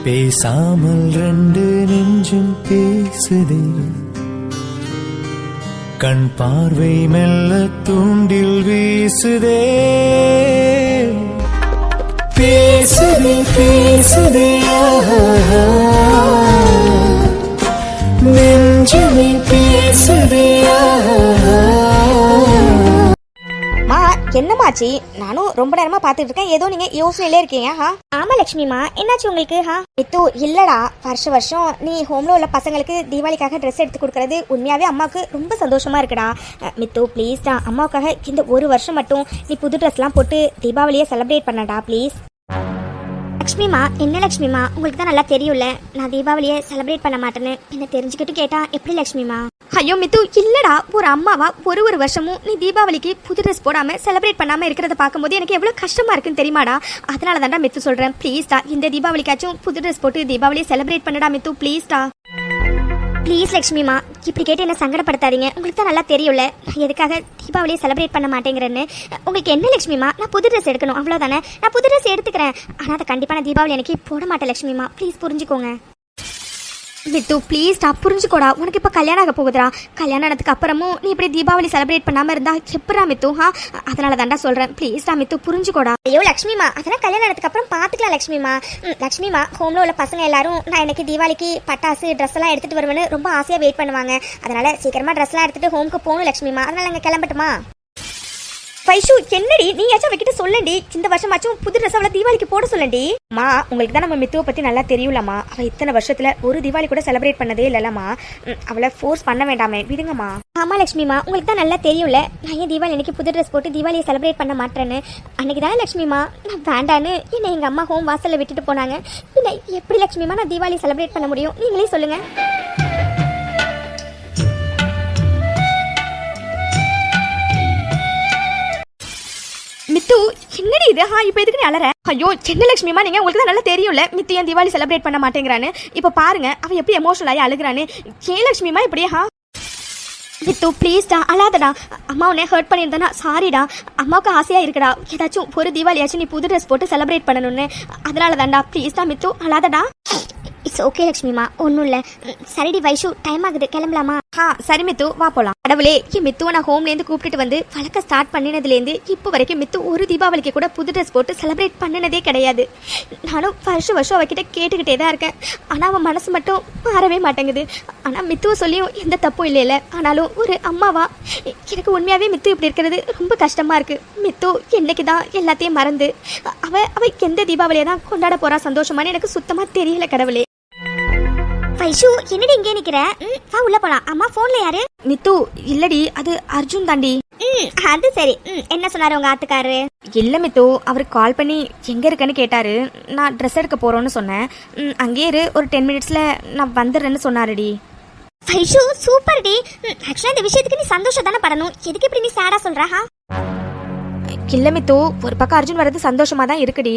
பேசாமல் ரெண்டு நெஞ்சும் பேசுதே, கண் பார்வை மெல்ல தூண்டில் வீசுதே. பேசுதே பேசுதே நெஞ்சுமே பேசுதே. என்னமாச்சி? நானும் ரொம்ப நேரமா பாத்துட்டு இருக்கேன், ஏதோ நீங்க யோசனையிலே இருக்கீங்க. ஆமா லட்சுமிமா, என்னாச்சு உங்களுக்கு? மித்து இல்லடா, வருஷம் நீ ஹோம்ல உள்ள பசங்களுக்கு தீபாவளிக்காக ட்ரெஸ் எடுத்து கொடுக்கறது உண்மையாவே அம்மாவுக்கு ரொம்ப சந்தோஷமா இருக்குடா. மித்து ப்ளீஸ் தான், அம்மாவுக்காக இந்த ஒரு வருஷம் மட்டும் நீ புது ட்ரெஸ்லாம் போட்டு தீபாவளியை செலிப்ரேட் பண்ணடா ப்ளீஸ். லக்ஷ்மிமா என்ன லக்ஷ்மிமா, உங்களுக்கு தான் நல்லா தெரியும்ல நான் தீபாவளியை செலிப்ரேட் பண்ண மாட்டேன்னு. என்ன தெரிஞ்சுக்கிட்டு கேட்டா எப்படி லக்ஷ்மிமா? ஐயோ மித்து இல்லடா, ஒரு அம்மாவா ஒரு வருஷமும் நீ தீபாவளிக்கு புது ட்ரெஸ் போடாம செலிப்ரேட் பண்ணாம இருக்கிறத பார்க்கும்போது எனக்கு எவ்வளவு கஷ்டமா இருக்குன்னு தெரியுமாடா. அதனால தான்டா மித்து சொல்றேன், ப்ளீஸ்டா இந்த தீபாவளிக்காச்சும் புது ட்ரெஸ் போட்டு தீபாவளியை செலிப்ரேட் பண்ணடா மித்து ப்ளீஸ்டா. ப்ளீஸ் லக்ஷ்மிமா, இப்படி கேட்டு என்ன சங்கடப்படுத்தாதீங்க. உங்களுக்கு தான் நல்லா தெரியும்ல நான் எதுக்காக தீபாவளியை செலிப்ரேட் பண்ண மாட்டேங்கிறேன்னு. உங்களுக்கு என்ன லக்ஷ்மிமா, நான் புது ட்ரெஸ் எடுக்கணும் அவ்வளோதானே. நான் புது ட்ரெஸ் எடுத்துக்கிறேன், ஆனால் அதை கண்டிப்பாக நான் தீபாவளி எனக்கு போட மாட்டேன் லக்ஷ்மிமா, ப்ளீஸ் புரிஞ்சுக்கோங்க. மித்து ப்ளீஸ்டா புரிஞ்சுக்கோடா, உனக்கு இப்போ கல்யாணம் ஆக போகுதுடா. கல்யாணம் ஆனதுக்கு அப்புறமும் நீ இப்படி தீபாவளி செலிப்ரேட் பண்ணாமல் இருந்தா எப்படா மித்து? அதனால தான்டா சொல்கிறேன், ப்ளீஸ்டா மித்து புரிஞ்சுக்கோடா. ஐயோ லக்ஷ்மிமா, அதெல்லாம் கல்யாணம் ஆனதுக்கு அப்புறம் பார்த்துக்கலாம் லக்ஷ்மிமா. லக்ஷ்மிமா ஹோம்ல உள்ள பசங்க எல்லாரும் நான் எனக்கு தீபாவளிக்கு பட்டாசு ட்ரெஸ் எல்லாம் எடுத்துட்டு வருவேன்னு ரொம்ப ஆசையாக வெயிட் பண்ணுவாங்க. அதனால சீக்கிரமா ட்ரெஸ் எல்லாம் எடுத்துட்டு ஹோம்க்கு போகணும் லக்ஷ்மிமா. அதனால நாங்கள் கிளம்பட்டுமா? வைஷு என்னடி நீயாச்சும் அவகிட்ட சொல்லண்டி, இந்த வருஷமாச்சும் புது ட்ரெஸ் அவளை தீபாவளிக்கு போட சொல்லண்டி. மா உங்களுக்கு தான் நம்ம மித்துவை பத்தி நல்லா தெரியும்லம்மா, அவ இத்தனை வருஷத்துல ஒரு தீபாவளி கூட செலிப்ரேட் பண்ணதே இல்லலம்மா. அவளை ஃபோர்ஸ் பண்ண வேண்டாமே, விடுங்கம்மா. ஆமா லட்சுமிமா, உங்களுக்கு தான் நல்லா தெரியும்ல நான் ஏன் தீபாவளி அன்னைக்கு புது ட்ரெஸ் போட்டு தீபாவளியை செலிப்ரேட் பண்ண மாட்டேன்னு. அன்னைக்கு தானே லட்சுமிமா நான் வேண்டான்னு என்னை எங்க அம்மா ஹோம் வாசல்ல விட்டுட்டு போனாங்க. இல்லை எப்படி லட்சுமிமா நான் தீபாவளி செலிப்ரேட் பண்ண முடியும், நீங்களே சொல்லுங்க. மித்து என்னடி இது? இப்போ எதுக்கு நீ அலற? ஐயோ சின்ன லட்சுமிமா, நீங்க உங்களுக்கு தான் நல்லா தெரியும்ல மித்து ஏன் தீபாவளி செலிப்ரேட் பண்ண மாட்டேங்கிறான்னு. இப்போ பாருங்க அவ எப்படி எமோஷனல் ஆகி அழுகுறான்னு. ஏன் லட்சுமிமா இப்படியே? மித்து ப்ளீஸ்டா அழாதடா, அம்மா உன்னை ஹர்ட் பண்ணியிருந்தேன்னா சாரிடா. அம்மாவுக்கு ஆசையாக இருக்குடா ஏதாச்சும் ஒரு தீபாவளியாச்சும் நீ புது ட்ரெஸ் போட்டு செலிப்ரேட் பண்ணணும்னு. அதனால தான்டா, ப்ளீஸ்டா மித்து அழாதடா. இட்ஸ் ஓகே லக்ஷ்மிமா, ஒன்றும் இல்லை. சரிடி வைஷு டைம் ஆகுது, கிளம்பலாமா? சரி மித்து வா போலாம். கடவுளே, என் மித்துவை நான் ஹோம்லேருந்து கூப்பிட்டு வந்து வழக்க ஸ்டார்ட் பண்ணினதுலேருந்து இப்போ வரைக்கும் மித்து ஒரு தீபாவளிக்கு கூட புது ட்ரெஸ் போட்டு செலிப்ரேட் பண்ணினதே கிடையாது. நானும் வருஷம் அவகிட்ட கேட்டுக்கிட்டே தான் இருக்கேன், ஆனால் அவன் மனசு மட்டும் மாறவே மாட்டேங்குது. ஆனால் மித்துவை சொல்லியும் எந்த தப்பும் இல்லைல்ல. ஆனாலும் ஒரு அம்மாவா எனக்கு உண்மையாகவே மித்து இப்படி இருக்கிறது ரொம்ப கஷ்டமாக இருக்குது. மித்து என்னைக்கு தான் எல்லாத்தையும் மறந்து அவ எந்த தீபாவளியை தான் கொண்டாட போகிறா சந்தோஷமானு எனக்கு சுத்தமாக தெரியல கடவுளே. வைஷு என்னடி இங்கே நிக்கிற? வா உள்ள போலாம். அம்மா போன்ல யாரு? மித்து இல்லடி, அது அர்ஜுன் தாண்டி. அது சரி. என்ன சொன்னாரு உங்க ஆத்துக்காரு? இல்ல மித்து, அவருக்கு கால் பண்ணி எங்க இருக்கன்னு கேட்டாரு. நான் ட்ரெஸ் எடுக்க போறோம்னு சொன்னேன். அங்கேயே இரு, ஒரு 10 மினிட்ஸ்ல நான் வந்துடுறேன்னு சொன்னாருடி. வைஷு சூப்பர் டி. ஆக்சுவலா இந்த விஷயத்துக்கு நீ சந்தோஷம் தானே படணும், எதுக்கு இப்படி நீ சேடா சொல்ற? இல்லை மித்து, ஒரு பக்கம் அர்ஜுன் வர்றது சந்தோஷமா தான் இருக்குடி.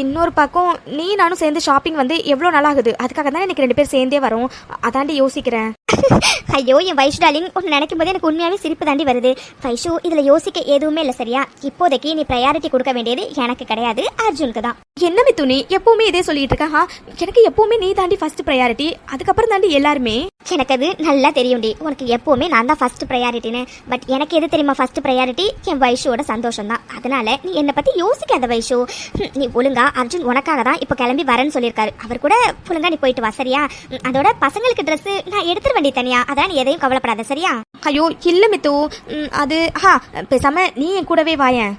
இன்னொரு பக்கம் நீ நானும் சேர்ந்து ஷாப்பிங் வந்து எவ்வளோ நாள் ஆகுது, அதுக்காக தான் எனக்கு 2 பேர் சேர்ந்தே வரும். அதாண்டி யோசிக்கிறேன். ஐயோ என் வைஷு டார்லிங், ஒன்று நினைக்கும் போது எனக்கு உண்மையாகவே சிரிப்பு தாண்டி வருது. வைஷு இதில் யோசிக்க எதுவுமே இல்லை சரியா. இப்போதைக்கு நீ ப்ரையாரிட்டி கொடுக்க வேண்டியது எனக்கு கிடையாது, அர்ஜுனுக்கு தான். என்ன மித்து நீ எப்பவுமே இதே சொல்லிட்டு இருக்கா? எனக்கு எப்பவுமே நீ தாண்டி ஃபர்ஸ்ட் ப்ரையாரிட்டி, அதுக்கப்புறம் தாண்டி எல்லாருமே. எனக்கு அது நல்லா தெரியும்டி, உனக்கு எப்பவுமே நான் தான் ஃபர்ஸ்ட் ப்ரையாரிட்டின்னு. பட் எனக்கு எது தெரியுமா ஃபர்ஸ்ட் ப்ரையாரிட்டி? என் வைஷுவோட சந்தோஷம் தான். அதனால நீ என்னை பற்றி யோசிக்காத வைஷு. நீ ஒழுங்கா அர்ஜுன் உனக்காக தான் இப்போ கிளம்பி வரேன்னு சொல்லியிருக்காரு. அவர் கூட ஒழுங்கா நீ போயிட்டு வா சரியா. அதோட பசங்களுக்கு ட்ரெஸ் நான் எடுத்துட்டு வேண்டிய தனியா, அதான் நீ எதையும் கவலைப்படாத சரியா. ஐயோ இல்ல மித்து, அது பேசாம நீ என் கூடவே வாயேன்.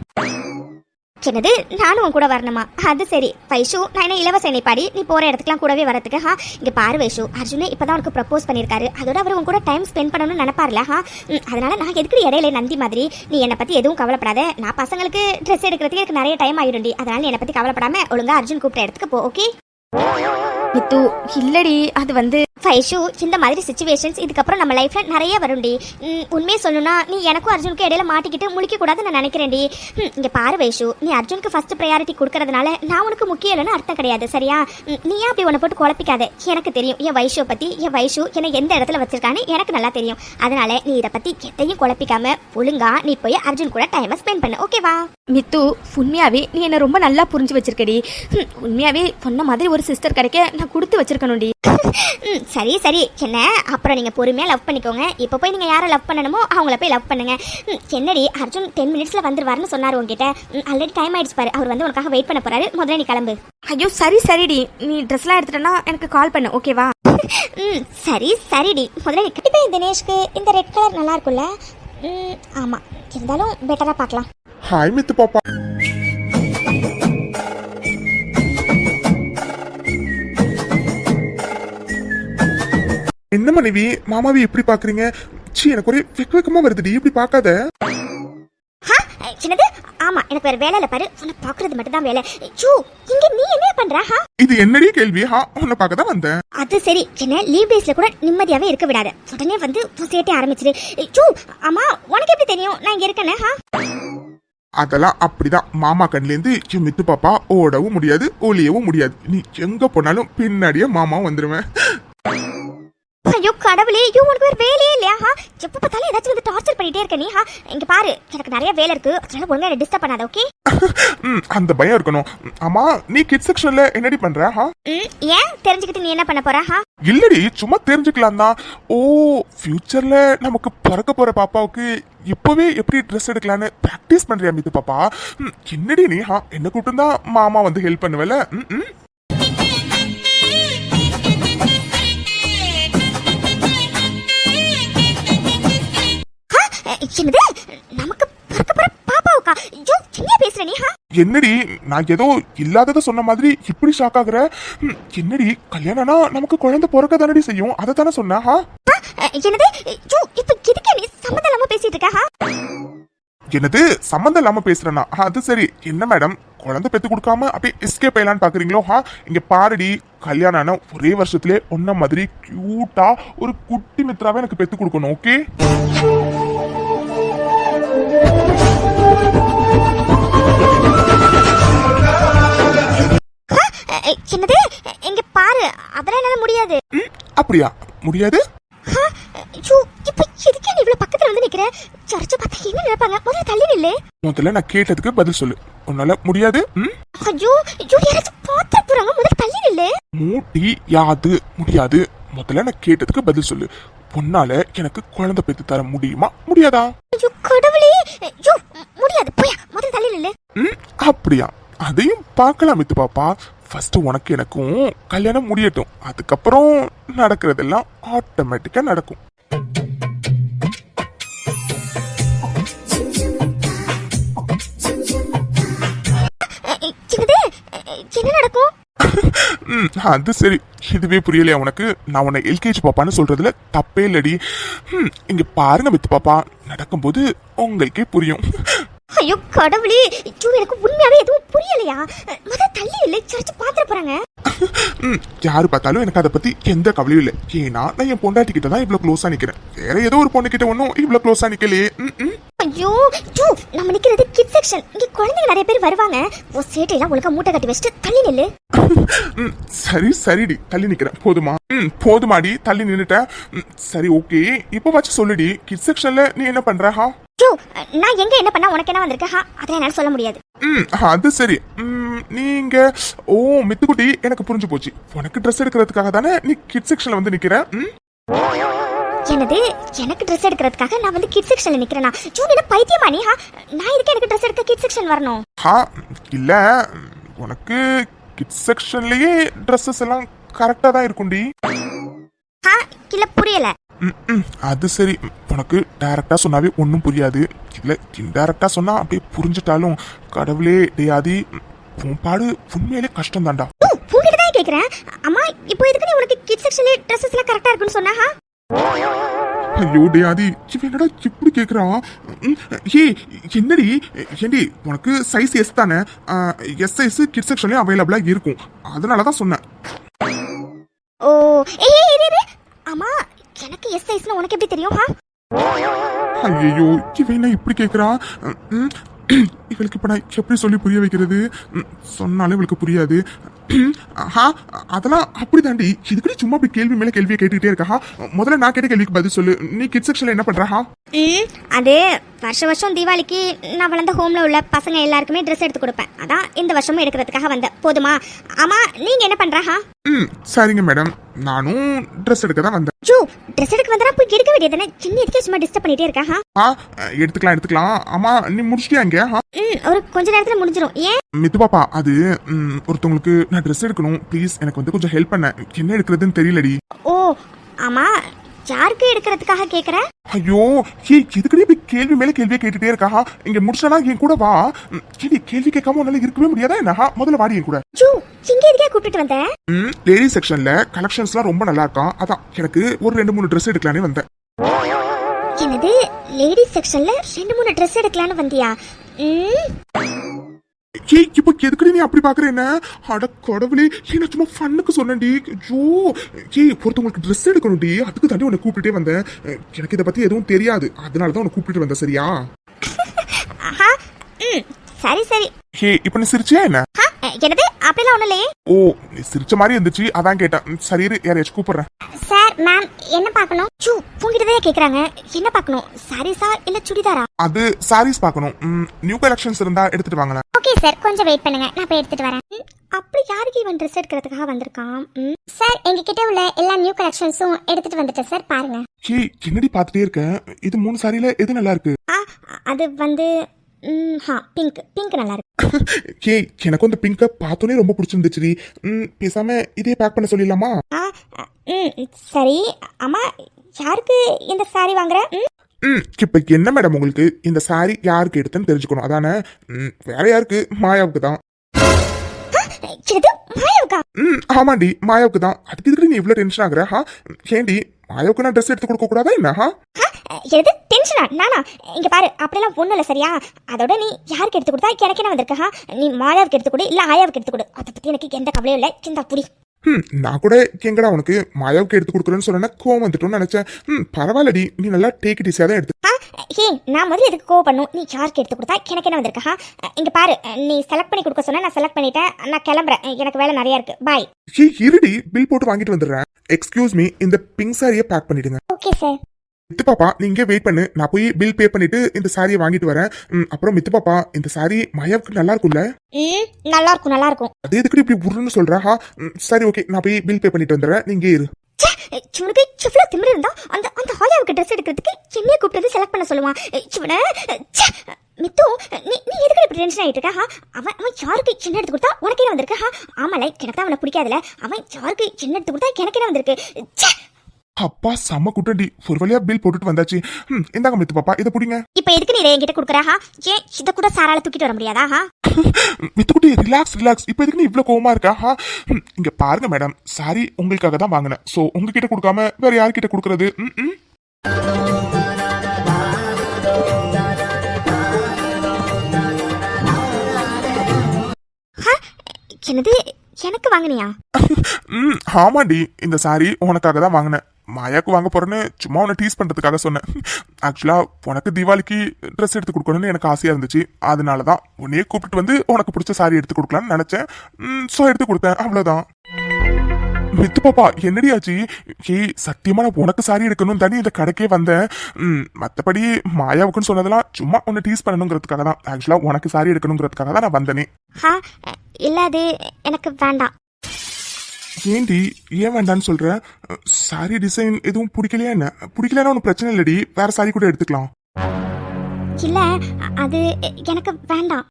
என்னது நானும் உன் கூட வரணுமா? அது சரி வைஷு, நான் என்ன இலவச இணைப்பாடி நீ போற இடத்துக்குலாம் கூடவே வரதுக்கு? இங்க பாரு வைஷு, அர்ஜுனே இப்பதான் உனக்கு ப்ரப்போஸ் பண்ணிருக்காரு. அதோட அவர் உன் கூட டைம் ஸ்பெண்ட் பண்ணணும்னு நினைப்பார்ல. அதனால நான் எதுக்கு இடையில நந்தி மாதிரி. நீ என்னை பத்தி எதுவும் கவலைப்படாத. நான் பசங்களுக்கு ட்ரெஸ் எடுக்கிறதுக்கு எனக்கு நிறைய டைம் ஆயிடும்டி. அதனால நீ என்னை பத்தி கவலைப்படாம ஒழுங்கா அர்ஜுன் கூப்பிட்ட இடத்துக்கு போ, ஓகே? மித்து இல்லடி, அது வந்து வைஷு, இந்த மாதிரி சுச்சுவேஷன்ஸ் இதுக்கப்புறம் நம்ம லைஃப்ல நிறைய வரும்டி. உண்மையை சொல்லணும்னா நீ எனக்கும் அர்ஜுனுக்கு இடையில மாட்டிக்கிட்டு முழிக்க கூடாதுன்னு நான் நினைக்கிறேன்டி. இங்க பாரு வைஷு, நீ அர்ஜுனுக்கு ஃபர்ஸ்ட் ப்ரையாரிட்டி கொடுக்கறதுனால நான் உனக்கு முக்கியம் இல்லைன்னு அர்த்தம் கிடையாது, சரியா? நீ ஏன் அப்படி உன்னை போட்டு குழப்பிக்காத. எனக்கு தெரியும் என் வைஷுவை பத்தி. என் வைஷு என்னை எந்த இடத்துல வச்சிருக்கான்னு எனக்கு நல்லா தெரியும். அதனால நீ இதை பத்தி எதையும் குழப்பிக்காம ஒழுங்கா நீ போய் அர்ஜுன் கூட டைமை ஸ்பெண்ட் பண்ணு, ஓகேவா? மித்து, உண்மையாவே நீ என்ன ரொம்ப நல்லா புரிஞ்சு வச்சிருக்கடி. உண்மையாவே பொண்ண மாதிரி ஒரு சிஸ்டர் கிடைக்க நான் கொடுத்து வச்சிருக்கணும்டி. சரி சரி, என்ன அப்புறம் நீங்க பொறுமையா லவ் பண்ணிக்கோங்க. இப்போ போய் நீங்க யாரை லவ் பண்ணணுமோ அவங்கள போய் லவ் பண்ணுங்க. என்னடி அர்ஜுன் 10 மினிட்ஸ்ல வந்துருவாருன்னு சொன்னாரு உங்ககிட்ட. ஆல்ரெடி டைம் ஆயிடுச்சு பாரு, அவர் வந்து உனக்காக வெயிட் பண்ண போறாரு. முதல்ல நீ கிளம்பு. ஐயோ சரி சரிடி, நீ ட்ரெஸ்லாம் எடுத்துட்டனா எனக்கு கால் பண்ணு, ஓகேவா? சரி சரிடி, முதல்ல நீ கண்டிப்பா. தினேஷ்க்கு இந்த ரெட் கலர் நல்லா இருக்கும்ல? ஆமா, இருந்தாலும் பெட்டரா பார்க்கலாம். ஹாய் மித்து பாப்பா. என்ன மனைவி, மாமாவி எப்படி பாக்குறீங்க? சி, எனக்கு ஒரே வெக்கமா வருதுடி. இப்படி பாக்காத. என்னது? ஆமா, எனக்கு வேற வேலை இல்ல பாரு. உன்னை பாக்குறது மட்டும் தான் வேலை. சூ, இங்க நீ என்ன பண்ற? இது என்னடி கேள்வி? உன்னை பார்க்க தான் வந்தேன். அது சரி, என்ன லீவ் டேஸ்ல கூட நிம்மதியாவே இருக்க விடாத. உடனே வந்து சேட்டை ஆரம்பிச்சிரு. சூ, ஆமா, உனக்கு எப்படி தெரியும் நான் இங்க இருக்கேன்னு? அதெல்லாம் அப்படிதான். மாமா கண்லேருந்து என் மித்து பாப்பா ஓடவும் முடியாது, ஒளியவும் முடியாது. நீ எங்க போனாலும் பின்னாடியே மாமாவும் வந்துருவேன். ஐயோ கடவுளே, உனக்கு ஒரு வேலையே இல்லையா? எப்ப பார்த்தாலும் ஏதாச்சும் வந்து டார்ச்சர் பண்ணிட்டே இருக்க நீ. இங்க பாரு, எனக்கு நிறைய வேலை இருக்கு. அதனால ஒழுங்கா என்ன டிஸ்டர்ப் பண்ணாத, ஓகே? அந்த பயம் இருக்கணும். ஆமா, நீ கிட்ஸ் செக்ஷன்ல என்னடி பண்ற? ஏன் தெரிஞ்சுக்கிட்டு நீ என்ன பண்ண போற? இல்லடி, சும்மா தெரிஞ்சுக்கலாம் தான். ஓ, ஃபியூச்சர்ல நமக்கு பிறக்க போற பாப்பாவுக்கு இப்பவே எப்படி ட்ரெஸ் எடுக்கலான்னு பிராக்டிஸ் பண்றியா மித்து பாப்பா? என்னடி நீ என்ன கூப்பிட்டு தான் மாமா வந்து ஹெல்ப் பண்ணுவல? என்னது? நமக்கு பிறக்க போற பாப்பாவுக்கா? ஐயோ, என்ன பேசுற நீ? என்னடி, நான் ஏதோ இல்லாதத சொன்ன மாதிரி இப்படி ஷாக் ஆகுற? என்னடி, கல்யாணம்னா நமக்கு குழந்தை பிறக்க தானடி செய்யும், அதை தானே சொன்னா? என்னது? ஐயோ, இப்ப எதுக்கு நீ சம்மந்தம் இல்லாம பேசிட்டு இருக்க? என்னது சம்மந்தம் இல்லாம பேசுறேன்னா? அது சரி. என்ன மேடம், குழந்தை பெத்து கொடுக்காம அப்படியே எஸ்கேப் ஆயிலான்னு பாக்குறீங்களோ? இங்க பாருடி, கல்யாணம் ஆன ஒரே வருஷத்துலயே ஒன்ன மாதிரி கியூட்டா ஒரு குட்டி மித்ராவே எனக்கு பெத்து கொடுக்கணும், ஓகே? என்னது? இங்க பாரு, அதெல்லாம் என்னால முடியாது. அப்படியா? முடியாது? ஐயோ, இப்ப எதுக்கு நீ இவ்வளவு பக்கத்துல வந்து நிக்கிற? சர்ச்ச பார்த்தா என்ன நினைப்பாங்க? முதல்ல தள்ளி நில்லு. முதல்ல நான் கேட்டதுக்கு பதில் சொல்லு. உன்னால முடியாது? ஐயோ, யாராச்சும் பாத்து போறாங்க. முதல்ல தள்ளி நில்லு. முடியாது. முடியாது. முதல்ல நான் கேட்டதுக்கு பதில் சொல்லு. உன்னால எனக்கு குழந்தை பெத்து தர முடியுமா முடியாதா? ஐயோ கடவுளே, ஐயோ முடியாது. போயா, முதல்ல தள்ளி நில்லு. அப்படியா? அதையும் பார்க்கலாம் மித்து பாப்பா. ஃபர்ஸ்ட் உனக்கு எனக்கும் கல்யாணம் முடியட்டும், அதுக்கப்புறம் நடக்கிறதெல்லாம் ஆட்டோமேட்டிக்கா நடக்கும். என்ன நடக்கும்? அது சரி, இதுவே புரியலையா உனக்கு? நான் உன்னை எல்கேஜி பாப்பான்னு சொல்றதுல தப்பே இல்லடி. இங்க பாருங்க மித்து பாப்பா, நடக்கும்போது உங்களுக்கே புரியும். ஐயோ கடவுளே, எனக்கு உண்மையாவே எதுவும் புரியலையா? முதல்ல தள்ளி இல்லை, சர்ச்ச பாத்துற போறாங்க. யாரு பார்த்தாலும் எனக்கு அதை பத்தி எந்த கவலையும் இல்லை. ஏன்னா நான் என் பொண்டாட்டி கிட்ட தான் இவ்வளவு க்ளோஸா நிக்கிறேன். வேற ஏதோ ஒரு பொண்ணு கிட்ட ஒன்னும் இவ்வளவு க்ளோஸா நிக்கலையே. ஐயோ, நம்ம நிக்கிறது கிட் செக்ஷன். இங்க குழந்தைங்க நிறைய பேர் வருவாங்க. ஓ, சேட்டையெல்லாம் ஒழுங்கா மூட்டை கட்டி வச்சுட்டு தள்ளி நில்லு. சரி சரிடி, தள்ளி நிக்கிறேன். போதுமா? போதுமாடி, தள்ளி நின்னுட்டேன். சரி ஓகே, இப்ப வச்சு சொல்லுடி, கிட் செக்ஷன்ல நீ என்ன பண்ற? நான் எங்க என்ன பண்ணா உனக்கு என்ன வந்திருக்கு? அதெல்லாம் என்னால சொல்ல முடியாது. அது சரி. நீங்க ஓ மித்துக்குட்டி, எனக்கு புரிஞ்சு போச்சு. உனக்கு ட்ரெஸ் எடுக்கிறதுக்காக தானே நீ கிட் செக்ஷன்ல வந்து நிக்கிற? என்னது? எனக்கு ட்ரெஸ் எடுக்கிறதுக்காக நான் வந்து கிட் செக்ஷன்ல நிக்கிறேனா? என்ன பைத்தியமா நீ? நான் இதுக்கு எனக்கு ட்ரெஸ் எடுக்க கிட் செக்ஷன் வரணும்? இல்ல, உனக்கு கிட் செக்ஷன்லயே ட்ரெஸ்ஸஸ் எல்லாம் கரெக்டா தான் இருக்கும்டி. இல்ல புரியல. அது சரி, உனக்கு டைரக்டா சொன்னாவே ஒன்னும் புரியாது. இல்ல இன்டைரக்டா சொன்னா அப்படியே புரிஞ்சுட்டாலும் கடவுளே டேயாதி, உன் பாடு உண்மையிலே கஷ்டம் தான்டா. உங்ககிட்ட தான் கேக்குறேன். அம்மா, இப்போ எதுக்கு நீ உனக்கு கிட் செக்ஷன்ல ட்ரெஸ்ஸஸ் எல்லாம் கரெக்டா இருக்குன்னு சொன்னா? ஐயோ டேயாதி, என்னடா இப்படி கேக்குறான்? ஏய் என்னடி, ஏண்டி உனக்கு சைஸ் எஸ் தானே? எஸ் சைஸ் கிட் செக்ஷன்லயும் அவைலபிளா இருக்கும், அதனாலதான் சொன்னேன். ஓ, ஏய் உனக்கு எப்படி தெரியும்? ஐயோ இவன் என்ன இப்படி கேக்குறான்? இவளுக்கு இப்ப நான் எப்படி சொல்லி புரிய வைக்கிறது? சொன்னாலும் இவளுக்கு புரியாது. அதெல்லாம் அப்படிதாண்டி. இதுக்கு சும்மா போய் கேள்வி மேல கேள்வியை கேட்டுக்கிட்டே இருக்கா? முதல்ல நான் கேட்ட கேள்விக்கு பதில் சொல்லு. நீ கிட் செக்ஷன்ல என்ன பண்றா? அது வருஷம் தீபாவளிக்கு நான் வளர்ந்த ஹோம்ல உள்ள பசங்க எல்லாருக்குமே ட்ரெஸ் எடுத்து கொடுப்பேன். அதான் இந்த வருஷமும் எடுக்கிறதுக்காக வந்தேன். போதுமா? ஆமா, நீங்க என்ன பண்றா? சரிங்க மேடம், நானும் ட்ரெஸ் எடுக்க தான் வந்தேன். ஜூ, ட்ரெஸ் எடுக்க வந்தா போய் எடுக்க வேண்டியதானே? சின்ன எதுக்கு சும்மா டிஸ்டர்ப் பண்ணிட்டே இருக்கா? எடுத்துக்கலாம். ஆமா, நீ முடிச்சிட்டியா இங்க? ஒரு கொஞ்ச நேரத்துல முடிஞ்சிரும். ஏன் மித்து பாப்பா, அது ஒருத்தவங்களுக்கு நான் ட்ரெஸ் எடுக்கணும். ப்ளீஸ் எனக்கு வந்து கொஞ்சம் ஹெல்ப் பண்ண. என்ன எடுக்கிறதுன்னு தெரியலடி. ஓ ஆமா, யாருக்கு எடுக்கிறதுக்காக கேக்குற? ஐயோ எதுக்கடி இப்படி கேள்வி மேல கேள்வியை கேட்டுட்டே இருக்கா? இங்க முடிச்சனா என் கூட வா. கேள்வி கேட்காம உன்னால இருக்கவே முடியாதா என்ன? முதல்ல வாடி என் கூட. ஜூ, இங்க எதுக்கே கூட்டிட்டு வந்த? லேடி செக்ஷன்ல கலெக்ஷன்ஸ்லாம் ரொம்ப நல்லா இருக்கும். அதான் எனக்கு ஒரு 2-3 ட்ரெஸ் எடுக்கலான்னு வந்தேன். என்னது, லேடிஸ் செக்ஷன்ல 2-3 ட்ரெஸ் எடுக்கலான்னு வந்தியா? இப்போ எதுக்கடி நீ அப்படி பாக்குற என்ன? அட கடவுளே, என்ன சும்மா ஃபன்னுக்கு சொன்னேன்டி. ஐயோ ஒருத்தவங்களுக்கு ட்ரெஸ் எடுக்கணும்டி, அதுக்கு தாண்டி உன்னை கூப்பிட்டுட்டே வந்தேன். எனக்கு இதை பத்தி எதுவும் தெரியாது, அதனாலதான் உன்னை கூப்பிட்டு வந்தேன். சரியா? சரி. இப்ப நீ சிரிச்சியா என்ன? என்னது, அப்படிலாம் ஒண்ணு இல்லையே. ஓ, நீ சிரிச்ச மாதிரி இருந்துச்சு, அதான் கேட்டேன். சரி, யாரையாச்சும் கூப்பிடுறேன். சார், மேம், என்ன பார்க்கணும்? ஜூ, உங்ககிட்டதே கேக்குறாங்க. என்ன பார்க்கணும்? சாரீஸா இல்ல சுடிதாரா? அது சாரீஸ் பார்க்கணும். நியூ கலெக்ஷன்ஸ் இருந்தா எடுத்துட்டு வாங்க. ஓகே சார், கொஞ்சம் வெயிட் பண்ணுங்க, நான் போய் எடுத்துட்டு வரேன். அப்படி யாருக்கு இவன் ட்ரெஸ் எடுக்கிறதுக்காக வந்திருக்கான்? சார், எங்ககிட்ட உள்ள எல்லா நியூ கலெக்ஷன்ஸும் எடுத்துட்டு வந்துட்டேன் சார், பாருங்க. என்னடி பாத்துட்டே இருக்க? இது 3 சாரியில எது நல்லா இருக்கு? அது வந்து பிங்க் நல்லா இருக்கு. எனக்கு அந்த பிங்க பார்த்தோன்னே ரொம்ப பிடிச்சிருந்துச்சு. பேசாம இதே பேக் பண்ண சொல்லிடலாமா? சரி. அம்மா, யாருக்கு இந்த சாரி வாங்குற? இப்ப என்ன மேடம், உங்களுக்கு இந்த சாரி யாருக்கு எடுத்துன்னு தெரிஞ்சுக்கணும் அதானே? வேற யாருக்கு? மாயாவுக்கு தான். ஆமாண்டி, மாயாவுக்கு தான். அதுக்கு இதுக்கு நீ இவ்வளவு டென்ஷன் ஆகுற? ஏண்டி, மாயாவுக்கு நான் ட்ரெஸ் எடுத்து கொடுக்க கூடாதா என்ன? எது டென்ஷனா? நானா? இங்க பாரு, அப்படிலாம் ஒண்ணும் இல்ல. சரியா? அதோட நீ யாருக்கு எடுத்து கொடுத்தா எனக்கு என்ன வந்திருக்கா? நீ மாயாவுக்கு எடுத்து கொடு, இல்ல ஆயாவுக்கு எடுத்து கொடு. அதை பத்தி எனக்கு எந்த கவலையும் இல்ல. சிந்தா புடி. நான் கூட எங்கடா உனக்கு மாயாவுக்கு எடுத்து கொடுக்குறேன்னு சொன்னா கோவம் வந்துட்டோம்னு நினைச்சேன். பரவாயில்லடி, நீ நல்லா டேக் இட் ஈஸியா தான் எடுத்து. நான் முதல்ல எதுக்கு கோவம் பண்ணும்? நீ யாருக்கு எடுத்து கொடுத்தா எனக்கு என்ன வந்திருக்கா? இங்க பாரு, நீ செலக்ட் பண்ணி கொடுக்க சொன்னா நான் செலக்ட் பண்ணிட்டேன். நான் கிளம்புறேன், எனக்கு வேலை நிறைய இருக்கு. பாய். இருடி, பில் போட்டு வாங்கிட்டு வந்துடுறேன். எக்ஸ்கியூஸ் மீ, இந்த பிங்க் சாரியை பேக் பண்ணிடுங்க. Okay sir. மித்து பாப்பா, நீங்க வெயிட் பண்ணு, நான் போய் பில் பே பண்ணிட்டு இந்த சாரியை வாங்கிட்டு வரேன். அப்புறம் மித்து பாப்பா, இந்த சாரி மாயாவுக்கு நல்லா இருக்கும்ல? நல்லா இருக்கும். அதே எதுக்கு இப்படி உருன்னு சொல்றா? சரி, ஓகே, நான் போய் பில் பே பண்ணிட்டு வந்துடுறேன். நீங்க இரு. இவனுக்கு எவ்வளவு திமிரு இருந்தா அந்த ஆயாவுக்கு ட்ரெஸ் எடுக்கிறதுக்கு என்னைய கூப்பிட்டு செலக்ட் பண்ண சொல்லுவான். இவனை மித்து, நீ எதுக்கு இப்படி டென்ஷன் ஆயிட்டு இருக்கா? அவன் யாருக்கு சின்ன எடுத்து கொடுத்தா உனக்கு என்ன வந்திருக்கா? ஆமால, எனக்கு தான் அவனை பிடிக்காதுல. அவன் யாருக்கு சின்ன எடுத்து கொடுத்தா எனக்கு என்ன வந்திருக்கு? அப்பா செம்ம குட்டடி, ஒரு வழியா பில் போட்டுட்டு வந்தாச்சு. இந்தாங்க மித்து பாப்பா, இதை புடிங்க. இப்ப எதுக்கு நீ என்கிட்ட கொடுக்குறா? ஏன் இதை கூட சாரால தூக்கிட்டு வர முடியாதா? மித்துக்குட்டி, ரிலாக்ஸ். இப்ப எதுக்கு நீ இவ்வளவு கோவமா இருக்கா? இங்க பாருங்க மேடம், சாரி உங்களுக்காக தான் வாங்கினேன். சோ உங்ககிட்ட கொடுக்காம வேற யார்கிட்ட கொடுக்கறது? என்னது, எனக்கு வாங்கினியா? ஆமாண்டி, இந்த சாரி உனக்காக தான் வாங்கினேன். மாயாக்கு வாங்க போறேன்னு சும்மா உன்னை டீஸ் பண்றதுக்காக சொன்னேன். ஆக்சுவலா உனக்கு தீபாவளிக்கு ட்ரெஸ் எடுத்து கொடுக்கணும்னு எனக்கு ஆசையா இருந்துச்சு. அதனாலதான் உன்னையே கூப்பிட்டு வந்து உனக்கு பிடிச்ச சாரி எடுத்து கொடுக்கலான்னு நினைச்சேன். சோ எடுத்து கொடுத்தேன், அவ்வளவுதான். மித்து பாப்பா, என்னடி ஆச்சு? சத்தியமா நான் உனக்கு சாரி எடுக்கணும் தானே இந்த கடைக்கே வந்தேன். மத்தபடி மாயாவுக்குன்னு சொன்னதெல்லாம் சும்மா உன்னை டீஸ் பண்ணணுங்கிறதுக்காக தான். ஆக்சுவலா உனக்கு சாரி எடுக்கணுங்கிறதுக்காக தான் நான் வந்தேனே. இல்ல, அது எனக்கு வேண்டாம். ஏண்டி, ஏன் வேண்டான்னு சொல்ற? சாரி டிசைன் எதுவும் பிடிக்கலையா என்ன? பிடிக்கலன்னா ஒன்றும் பிரச்சனை இல்லடி, வேற சாரி கூட எடுத்துக்கலாம். இல்ல, அது எனக்கு வேண்டாம்.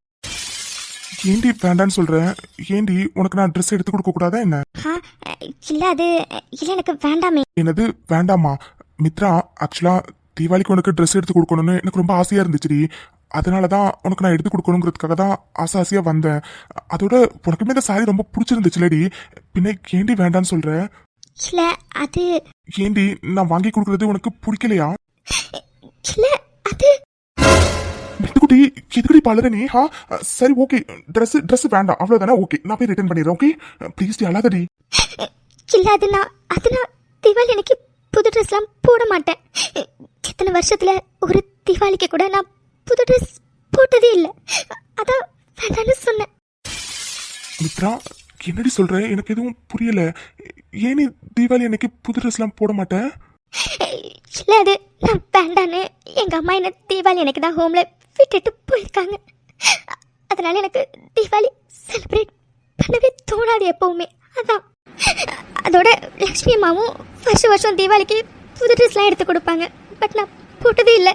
ஏண்டி வேண்டான்னு சொல்ற? ஏண்டி, உனக்கு நான் ட்ரெஸ் எடுத்து கொடுக்க கூடாதா என்ன? இல்ல, அது இல்ல, எனக்கு வேண்டாமே. என்னது வேண்டாமா? மித்ரா, ஆக்சுவலா தீபாவளிக்கு உனக்கு ட்ரெஸ் எடுத்து கொடுக்கணும்னு எனக்கு ரொம்ப ஆசையா இருந்துச்சுடி. அதனாலதான் உனக்கு நான் எடுத்து கொடுக்கணுங்கிறதுக்காக தான் ஆசையா வந்தேன். அதோட உனக்குமே இந்த சாரி ரொம்ப பிடிச்சிருந்துச்சுலடி, பின்ன ஏண்டி வேண்டான்னு சொல்ற? இல்ல, அது ஏண்டி, நான் வாங்கி கொடுக்கறது உனக்கு பிடிக்கலையா? இல்ல, அது மித்துக்குட்டி, எதுக்கடி பலர நீ? சரி, ஓகே, ட்ரெஸ் வேண்டாம், அவ்வளவுதானே? ஓகே, நான் போய் ரிட்டர்ன் பண்ணிடுறேன். ஓகே, ப்ளீஸ் அழாதடி. இல்ல, அது நான் தீபாவளி எனக்கு புது ட்ரெஸ்லாம் போட மாட்டேன். இத்தனை வருஷத்துல ஒரு தீபாவளிக்கு கூட நான் புது ட்ரெஸ் போட்டதே இல்லை. அதான் வேண்டான்னு சொன்னேன். மித்ரா, என்னடி சொல்ற? எனக்கு எதுவும் புரியல. ஏன் நீ தீபாவளி அன்னைக்கு புது ட்ரெஸ்லாம் போட மாட்டேன்? இல்லை, அது நான் வேண்டான்னு எங்கள் அம்மா என்ன தீபாவளி எனக்கு தான் ஹோமில் விட்டுட்டு போயிருக்காங்க. அதனால எனக்கு தீபாவளி செலிப்ரேட் பண்ணவே தோணாது எப்பவுமே. அதான். அதோட லக்ஷ்மி அம்மாவும் வருஷம் வருஷம் தீபாவளிக்கு புது ட்ரெஸ்லாம் எடுத்து கொடுப்பாங்க. பட் நான் போட்டதே இல்லை.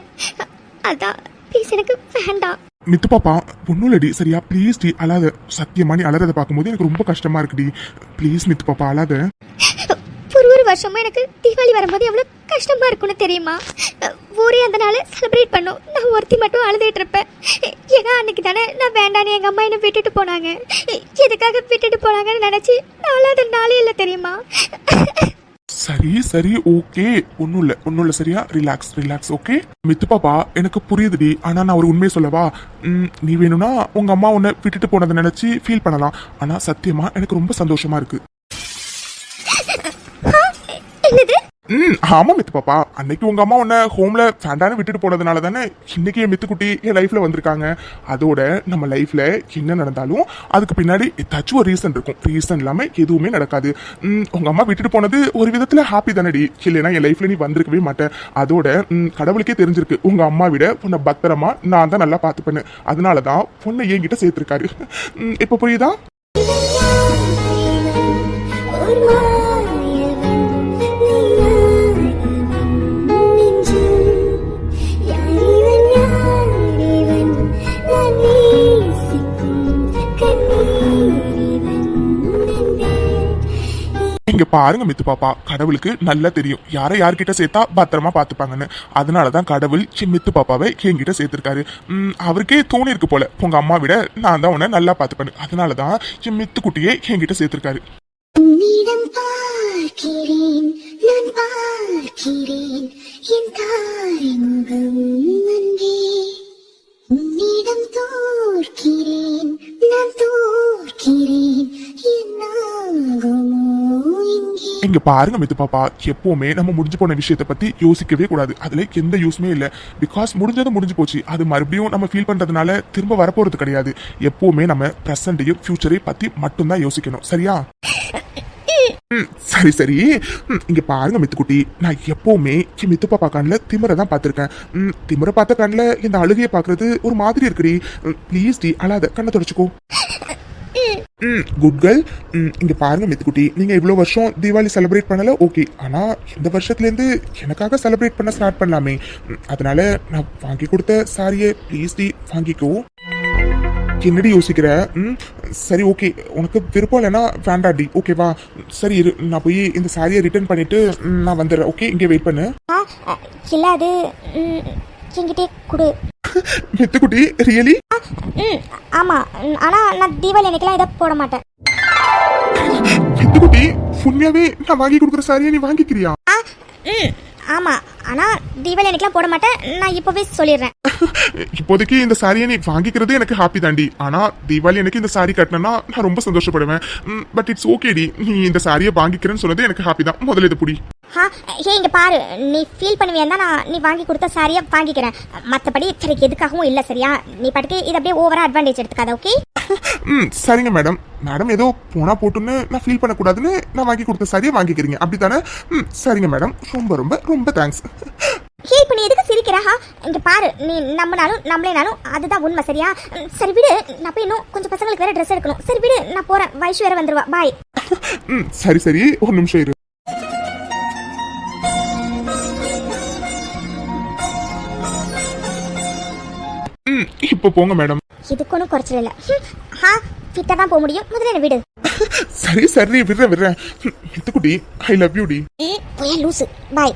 அதான் ப்ளீஸ் எனக்கு வேண்டாம். மித்து பாப்பா, ஒன்னும் இல்லடி, சரியா? ப்ளீஸ் டி, அழாத. சத்தியமா நீ அலறதை பார்க்கும்போது எனக்கு ரொம்ப கஷ்டமா இருக்குடி. ப்ளீஸ் மித்து பாப்பா, அழாத. ஒரு வருஷமா எனக்கு தீபாவளி வரும்போது எவ்வளவு கஷ்டமா இருக்கும்னு தெரியுமா? ஊரே அந்த நாளை செலிப்ரேட் பண்ணும். நான் ஒருத்தி மட்டும் அழுதுட்டு இருப்பேன். ஏன்னா அன்னைக்கு தானே நான் வேண்டான்னு எங்க அம்மா என்ன விட்டுட்டு போனாங்க. எதுக்காக விட்டுட்டு போனாங்கன்னு நினைச்சு நான் அழாத நாளே இல்லை தெரியுமா? சரி சரி, ஓகே, ஒன்னும் இல்ல சரியா? Relax relax, okay? மித்து பாப்பா, எனக்கு புரியுதுடி. ஆனா நான் ஒரு உண்மையை சொல்லவா? நீ வேணும்னா உங்க அம்மா உன்னை விட்டுட்டு போனதை நினைச்சு ஃபீல் பண்ணலாம். ஆனா சத்தியமா எனக்கு ரொம்ப சந்தோஷமா இருக்கு. என்னது? ஆமா மித்து பாப்பா, அன்னைக்கு உங்க அம்மா உன்னை ஹோம்ல ஃபேண்டானு விட்டுட்டு போனதுனால தானே இன்னைக்கு என் மித்துக்குட்டி என் லைஃப்ல வந்திருக்காங்க. அதோட நம்ம லைஃப்ல என்ன நடந்தாலும் அதுக்கு பின்னாடி ஏதாச்சும் ஒரு ரீசன் இருக்கும். ரீசன் இல்லாம எதுவுமே நடக்காது. உங்க அம்மா விட்டுட்டு போனது ஒரு விதத்துல ஹாப்பி தானடி. இல்லைன்னா என் லைஃப்ல நீ வந்திருக்கவே மாட்டேன். அதோட கடவுளுக்கே தெரிஞ்சிருக்கு உங்க அம்மா விட உன்னை பத்திரமா நான் தான் நல்லா பாத்துப்பேன்னு. அதனாலதான் பொண்ணை என்கிட்ட சேர்த்திருக்காரு. இப்ப புரியுதா? இங்க பாருங்க மித்து பாப்பா, கடவுளுக்கு நல்லா தெரியும் யாரை யார்கிட்ட சேர்த்தா பத்திரமா பாத்துப்பாங்கன்னு. அதனாலதான் கடவுள் மித்து பாப்பாவை என்கிட்ட சேர்த்திருக்காரு. அவருக்கே தோணி இருக்கு போல உங்க அம்மா விட நான் தான் உன்னை நல்லா பாத்துப்பேன். அதனாலதான் மித்து குட்டியே என்கிட்ட சேர்த்திருக்காரு. உன்னிடம் தோற்கிறேன், நான் தோற்கிறேன், என்னாகுமோ இங்கே. இங்க பாருங்க மித்து பாப்பா, எப்பவுமே நம்ம முடிஞ்சு போன விஷயத்தை பத்தி யோசிக்கவே கூடாது. அதுல எந்த யூஸ்மே இல்ல. பிகாஸ் முடிஞ்சது முடிஞ்சு போச்சு. அது மறுபடியும் நம்ம ஃபீல் பண்றதுனால திரும்ப வரப்போறது கிடையாது. எப்பவுமே நம்ம பிரசன்டையும் ஃபியூச்சரையும் பத்தி மட்டும்தான் யோசிக்கணும், சரியா? சரி சரி, இங்க பாருங்க மித்துக்குட்டி, நான் எப்பவுமே மித்து பாப்பா கண்ணில் திமிரை தான் பார்த்திருக்கேன். திமிரை பார்த்த கண்ணில் இந்த அழுகையை பார்க்கறது ஒரு மாதிரி இருக்குடி. ப்ளீஸ் டி, அழாத, கண்ணை தொடச்சுக்கோ. Good girl. இங்க பாருங்க மித்துக்குட்டி, நீங்க இவ்வளவு வருஷம் தீபாவளி செலிப்ரேட் பண்ணல, ஓகே. ஆனா இந்த வருஷத்துல இருந்து எனக்காக செலிப்ரேட் பண்ண ஸ்டார்ட் பண்ணலாமே. அதனால நான் வாங்கி கொடுத்த சாரியை ப்ளீஸ் டி வாங்கிக்கோ. என்னடி யோசிக்கிற? சரி, ஓகே, உனக்கு விருப்பம் இல்லைன்னா வேண்டாடி, ஓகேவா? சரி இரு, நான் போய் இந்த சாரியை ரிட்டர்ன் பண்ணிட்டு நான் வந்துடுறேன், ஓகே? இங்கே வெயிட் பண்ணு. இல்ல, அது என்கிட்டே கொடு. மித்துக்குட்டி, ரியலி? ஆமா, ஆனா நான் தீபாவளி அன்னைக்கெல்லாம் இதை போட மாட்டேன். மித்துக்குட்டி, உண்மையாவே நான் வாங்கி கொடுக்குற சாரியை நீ வாங்கிக்கிறியா? ஆமா, ஆனா தீபாவளி அன்னைக்கெல்லாம் போட மாட்டேன். நான் இப்பவே சொல்லிடுறேன். இப்போதைக்கு இந்த சாரியை நீ வாங்கிக்கிறது எனக்கு ஹாப்பி தாண்டி. ஆனா தீபாவளி எனக்கு இந்த சாரி கட்டினா நான் ரொம்ப சந்தோஷப்படுவேன். பட் இட்ஸ் ஓகேடி, நீ இந்த சாரியை வாங்கிக்கிறேன்னு சொன்னது எனக்கு ஹாப்பி தான். முதல்ல இது புடி. இங்க பாரு, நீ ஃபீல் பண்ணுவியா நான் நீ வாங்கி கொடுத்த சாரியை வாங்கிக்கிறேன். மற்றபடி சரி எதுக்காகவும் இல்லை, சரியா? நீ பாட்டுக்கு இதை அப்படியே ஓவரா அட்வான்டேஜ் எடுத்துக்காத, ஓகே? சரிங்க மேடம். மேடம் ஏதோ போனா போட்டுன்னு நான் ஃபீல் பண்ணக்கூடாதுன்னு நான் வாங்கி கொடுத்த சாரியை வாங்கிக்கிறீங்க, அப்படித்தானே? சரிங்க மேடம், ரொம்ப ரொம்ப ரொம்ப தேங்க்ஸ். இப்போ நீ எதுக்கு சிரிக்கிறா? இங்க பாரு, நீ நம்மனாலும் நம்மளேனாலும் அதுதான் உண்மை, சரியா? சரி விடு, நான் போய் இன்னும் கொஞ்சம் பசங்களுக்கு வேற ட்ரெஸ் எடுக்கணும். சரி விடு, நான் போறேன். வைஷு வேற வந்துருவா. பாய். சரி சரி, ஒரு நிமிஷம் இரு. இப்போ போங்க மேடம். இதுக்கு ஒன்றும் குறைச்சல இல்லை. ஃபிட்டா தான் போக முடியும். முதல்ல என்ன விடு. சரி சரி, விடுறேன். மித்துக்குட்டி, ஐ லவ் யூ டி. போய் லூசு. பாய்.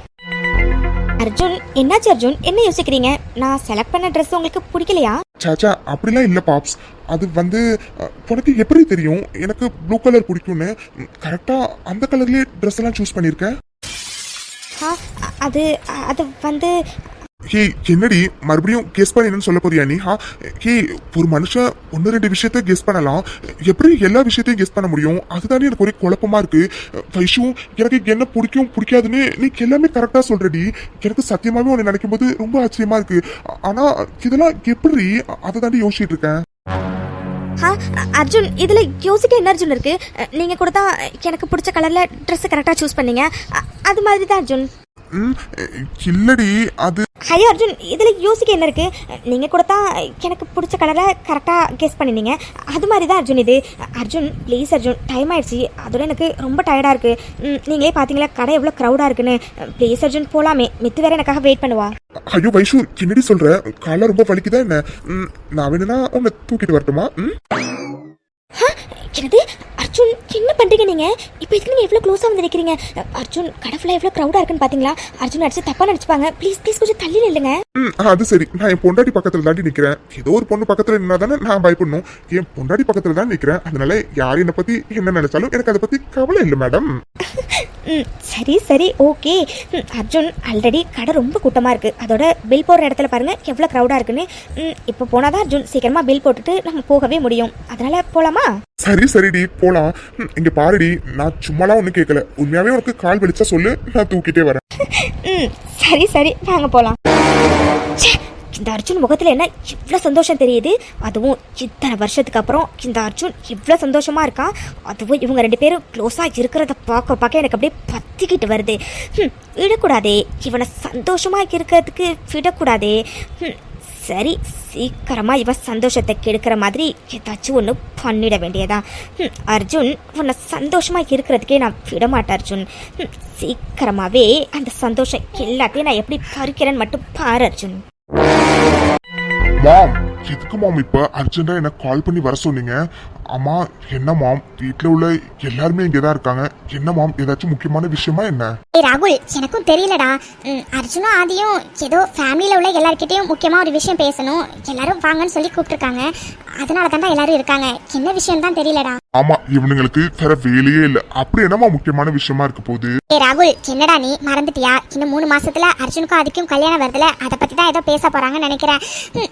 அர்ஜுன், என்னாச்சு அர்ஜுன்? என்ன யோசிக்கிறீங்க? நான் செலக்ட் பண்ண ட்ரெஸ் உங்களுக்கு பிடிக்கலையா? சாச்சா, அப்படிலாம் இல்ல பாப்ஸ். அது வந்து உனக்கு எப்படி தெரியும் எனக்கு ப்ளூ கலர் பிடிக்கும்னு? கரெக்டா அந்த கலர்லயே ட்ரெஸ் எல்லாம் சூஸ் பண்ணிருக்கேன். அது அது வந்து ஹே என்னடி மறுபடியும் கெஸ் பண்ணின்னு சொல்ல போறியா நீ ஹே ஒரு மனுஷன் ஒன்னு ரெண்டு விஷயத்த கெஸ் பண்ணலாம், எப்படி எல்லா விஷயத்தையும் கெஸ் பண்ண முடியும்? அதுதானே எனக்கு ஒரே குழப்பமா இருக்கு. வைஷு எனக்கு என்ன பிடிக்கும் பிடிக்காதுன்னு நீ எல்லாமே கரெக்டா சொல்றடி. எனக்கு சத்தியமாவே உன்னை நினைக்கும் போது ரொம்ப ஆச்சரியமா இருக்கு. ஆனா இதெல்லாம் எப்படி அதை தாண்டி யோசிச்சுட்டு இருக்கேன். அர்ஜுன் இதுல யோசிக்க என்ன அர்ஜுன் இருக்கு? நீங்க கூட தான் எனக்கு பிடிச்ச கலர்ல ட்ரெஸ் கரெக்டா சூஸ் பண்ணீங்க. அது மாதிரி தான் அர்ஜுன். இல்லடி அது ஹையா அர்ஜுன் இதுல யோசிக்க என்ன இருக்கு? நீங்க கூட தான் எனக்கு பிடிச்ச கலரை கரெக்டா கெஸ் பண்ணினீங்க. அது மாதிரி தான் அர்ஜுன் இது. அர்ஜுன் ப்ளீஸ் அர்ஜுன், டைம் ஆயிடுச்சு. அதோட எனக்கு ரொம்ப டயர்டா இருக்கு. நீங்களே பாத்தீங்களா கடை எவ்வளவு க்ரௌடா இருக்குன்னு. ப்ளீஸ் அர்ஜுன் போலாமே, மித்து வேற எனக்காக வெயிட் பண்ணுவா. ஐயோ வைஷு என்னடி சொல்ற? கால ரொம்ப வலிக்குதா என்ன? நான் வேணும்னா உன்னை தூக்கிட்டு வரட்டுமா? என்னது அர்ஜுன் என்ன பண்றீங்க நீங்க? இப்போ இதுக்கு நீங்க எவ்வளவு க்ளோஸா வந்து நிக்கிறீங்க? அர்ஜுன் கடை ஃபுல்லா எவ்வளவு க்ரௌடா இருக்குன்னு பாத்தீங்களா? அர்ஜுன் அடிச்சு தப்பா நினைச்சுப்பாங்க. ப்ளீஸ் ப்ளீஸ் கொஞ்சம் தள்ளி நில்லுங்க. அது சரி, நான் என் பொண்டாட்டி பக்கத்துல தாண்டி நிக்கிறேன். ஏதோ ஒரு பொண்ணு பக்கத்துல நின்னா தானே நான் பயப்படணும். என் பொண்டாட்டி பக்கத்துல தான் நிக்கிறேன். அதனால யார் என்னை பத்தி என்ன நினைச்சாலும் எனக்கு அதை பத்தி கவலை இல்லை மேடம். சரி சரி ஓகே. அர்ஜுன் ஆல்ரெடி கடை ரொம்ப கூட்டமா இருக்கு. அதோட பில் போடுற இடத்துல பாருங்க எவ்வளவு க்ரௌடா இருக்குன்னு. இப்போ போனாதான் அர்ஜுன் சீக்கிரமா பில் போட்டுட்டு நம்ம போகவே முடியும். அதனால போலாமா? சரி சரிடி போலாம். இங்க பாருடி, நான் சும்மாலாம் ஒண்ணு கேட்கல. உண்மையாவே உனக்கு கால் வெளிச்சா சொல்லு, நான் தூக்கிட்டே வரேன். சரி சரி வாங்க போலாம். இந்த அர்ஜுன் முகத்துல என்ன இவ்வளவு சந்தோஷம் தெரியுது? அதுவும் இத்தனை வருஷத்துக்கு அப்புறம் இந்த அர்ஜுன் இவ்வளவு சந்தோஷமா இருக்கான். அதுவும் இவங்க ரெண்டு பேரும் க்ளோஸா இருக்கிறத பார்க்க பார்க்க எனக்கு அப்படியே பத்திக்கிட்டு வருது. விடக்கூடாதே, இவனை சந்தோஷமா இருக்கிறதுக்கு விடக்கூடாதே. சரி சீக்கிரமா இவன் சந்தோஷத்தை கெடுக்கிற மாதிரி ஏதாச்சும் ஒன்று பண்ணிட வேண்டியதான். அர்ஜுன் உன்னை சந்தோஷமா இருக்கிறதுக்கே நான் விட மாட்டேன் அர்ஜுன். சீக்கிரமாவே அந்த சந்தோஷம் எல்லாத்தையும் நான் எப்படி பறிக்கிறேன்னு மட்டும் பாரு அர்ஜுன். மாம் எதுக்கு மாம் இப்ப அர்ஜென்டா எனக்கு கால் பண்ணி வர சொன்னீங்க? அம்மா என்ன மாம், வீட்டுல உள்ள எல்லாருமே இங்கதான் இருக்காங்க. என்ன மாம், ஏதாச்சும் முக்கியமான விஷயமா என்ன? ராகுல் எனக்கும் தெரியலடா. அர்ஜுனும் ஆதியும் ஏதோ ஃபேமிலியில உள்ள எல்லார்கிட்டயும் முக்கியமா ஒரு விஷயம் பேசணும், எல்லாரும் வாங்கன்னு சொல்லி கூப்பிட்டுருக்காங்க. அதனால தான்டா எல்லாரும் இருக்காங்க. என்ன விஷயம் தான் தெரியலடா. ஆமா இவனுங்களுக்கு வேற வேலையே இல்ல. அப்படி என்னமா முக்கியமான விஷயமா இருக்க போகுது? ராகுல் என்னடா நீ மறந்துட்டியா? இன்னும் 3 மாசத்துல அர்ஜுனுக்கும் அதுக்கும் கல்யாணம் வருதுல, அதை பத்தி தான் ஏதோ பேச போறாங்கன்னு நினைக்கிறேன்.